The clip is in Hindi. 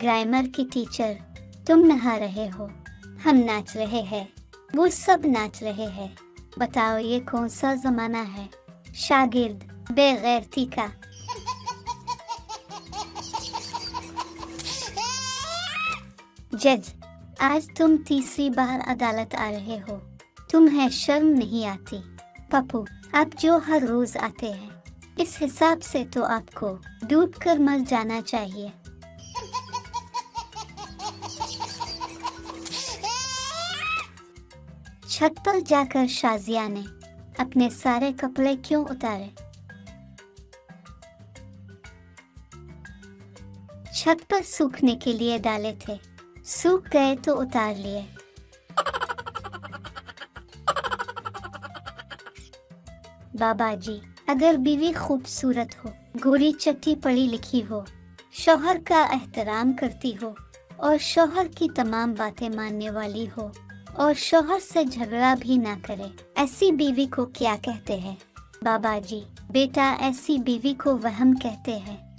ग्रामर की टीचर, तुम नहा रहे हो, हम नाच रहे हैं, वो सब नाच रहे हैं, बताओ ये कौन सा जमाना है? शागिर्द, बेगैरती का। जज, आज तुम तीसरी बार अदालत आ रहे हो, तुम्हें शर्म नहीं आती? पप्पू, आप जो हर रोज आते हैं, इस हिसाब से तो आपको डूब कर मर जाना चाहिए। छत पर जाकर शाजिया ने अपने सारे कपड़े क्यों उतारे? छत पर सूखने के लिए डाले थे, सूख गए तो उतार लिए। बाबा जी, अगर बीवी खूबसूरत हो, गोरी चट्टी पढ़ी लिखी हो, शौहर का एहतराम करती हो और शौहर की तमाम बातें मानने वाली हो और शौहर से झगड़ा भी ना करे, ऐसी बीवी को क्या कहते हैं? बाबा जी, बेटा ऐसी बीवी को वहम कहते हैं।